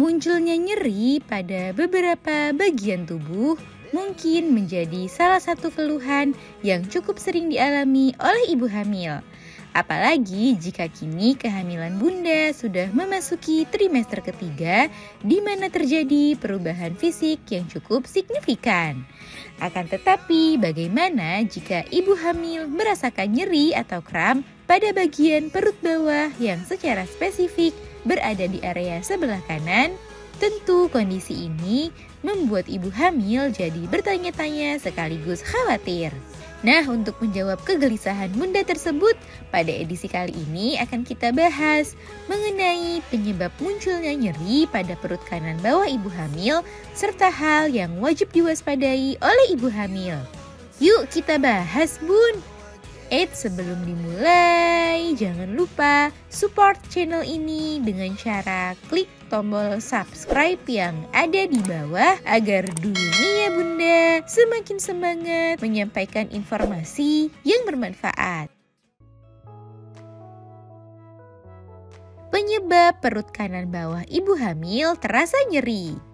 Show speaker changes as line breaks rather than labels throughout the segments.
Munculnya nyeri pada beberapa bagian tubuh mungkin menjadi salah satu keluhan yang cukup sering dialami oleh ibu hamil. Apalagi jika kini kehamilan bunda sudah memasuki trimester ketiga, di mana terjadi perubahan fisik yang cukup signifikan. Akan tetapi, bagaimana jika ibu hamil merasakan nyeri atau kram pada bagian perut bawah yang secara spesifik berada di area sebelah kanan? Tentu kondisi ini membuat ibu hamil jadi bertanya-tanya sekaligus khawatir. Nah, untuk menjawab kegelisahan bunda tersebut, pada edisi kali ini akan kita bahas mengenai penyebab munculnya nyeri pada perut kanan bawah ibu hamil, serta hal yang wajib diwaspadai oleh ibu hamil. Yuk kita bahas, Bun! Sebelum dimulai, jangan lupa support channel ini dengan cara klik tombol subscribe yang ada di bawah agar dunia bunda semakin semangat menyampaikan informasi yang bermanfaat. Penyebab perut kanan bawah ibu hamil terasa nyeri.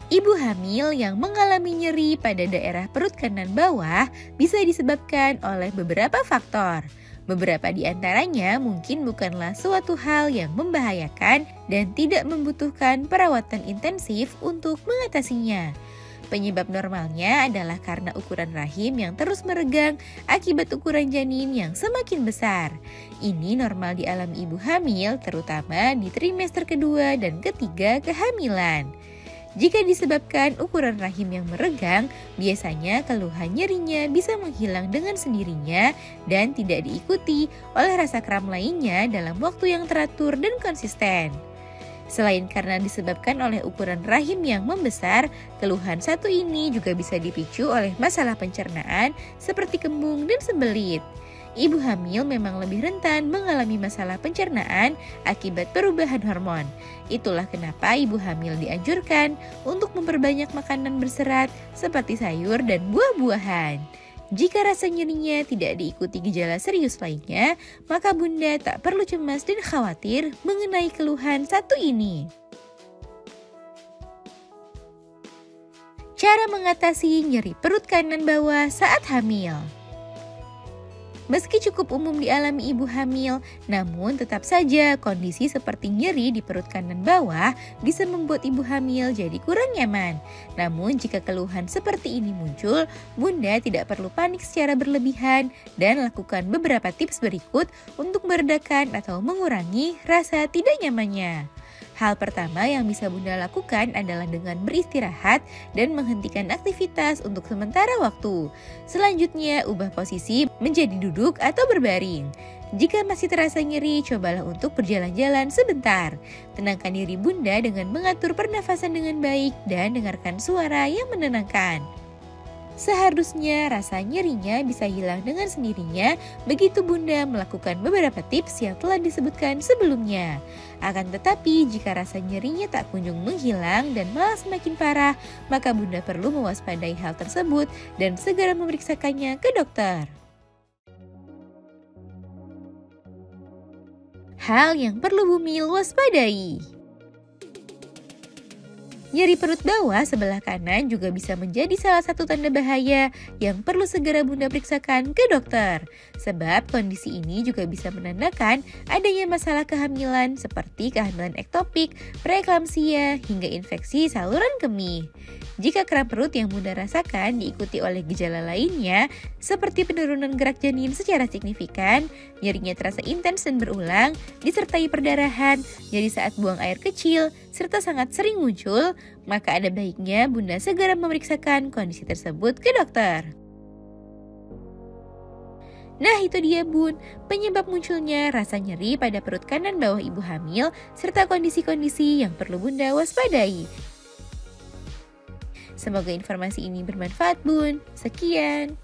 Ibu hamil yang mengalami nyeri pada daerah perut kanan bawah bisa disebabkan oleh beberapa faktor. Beberapa di antaranya mungkin bukanlah suatu hal yang membahayakan dan tidak membutuhkan perawatan intensif untuk mengatasinya. Penyebab normalnya adalah karena ukuran rahim yang terus meregang akibat ukuran janin yang semakin besar. Ini normal dialami ibu hamil terutama di trimester kedua dan ketiga kehamilan. Jika disebabkan ukuran rahim yang meregang, biasanya keluhan nyerinya bisa menghilang dengan sendirinya dan tidak diikuti oleh rasa kram lainnya dalam waktu yang teratur dan konsisten. Selain karena disebabkan oleh ukuran rahim yang membesar, keluhan satu ini juga bisa dipicu oleh masalah pencernaan seperti kembung dan sembelit. Ibu hamil memang lebih rentan mengalami masalah pencernaan akibat perubahan hormon. Itulah kenapa ibu hamil dianjurkan untuk memperbanyak makanan berserat seperti sayur dan buah-buahan. Jika rasa nyerinya tidak diikuti gejala serius lainnya, maka bunda tak perlu cemas dan khawatir mengenai keluhan satu ini. Cara mengatasi nyeri perut kanan bawah saat hamil. Meski cukup umum dialami ibu hamil, namun tetap saja kondisi seperti nyeri di perut kanan bawah bisa membuat ibu hamil jadi kurang nyaman. Namun jika keluhan seperti ini muncul, bunda tidak perlu panik secara berlebihan dan lakukan beberapa tips berikut untuk meredakan atau mengurangi rasa tidak nyamannya. Hal pertama yang bisa bunda lakukan adalah dengan beristirahat dan menghentikan aktivitas untuk sementara waktu. Selanjutnya, ubah posisi menjadi duduk atau berbaring. Jika masih terasa nyeri, cobalah untuk berjalan-jalan sebentar. Tenangkan diri bunda dengan mengatur pernafasan dengan baik dan dengarkan suara yang menenangkan. Seharusnya rasa nyerinya bisa hilang dengan sendirinya begitu bunda melakukan beberapa tips yang telah disebutkan sebelumnya. Akan tetapi jika rasa nyerinya tak kunjung menghilang dan malah semakin parah, maka bunda perlu mewaspadai hal tersebut dan segera memeriksakannya ke dokter. Hal yang perlu bumil waspadai. Nyeri perut bawah sebelah kanan juga bisa menjadi salah satu tanda bahaya yang perlu segera bunda periksakan ke dokter. Sebab kondisi ini juga bisa menandakan adanya masalah kehamilan seperti kehamilan ektopik, preeklamsia, hingga infeksi saluran kemih. Jika kram perut yang bunda rasakan diikuti oleh gejala lainnya seperti penurunan gerak janin secara signifikan, nyerinya terasa intens dan berulang, disertai perdarahan, nyeri saat buang air kecil, serta sangat sering muncul, maka ada baiknya bunda segera memeriksakan kondisi tersebut ke dokter. Nah itu dia bun, penyebab munculnya rasa nyeri pada perut kanan bawah ibu hamil, serta kondisi-kondisi yang perlu bunda waspadai. Semoga informasi ini bermanfaat bun. Sekian.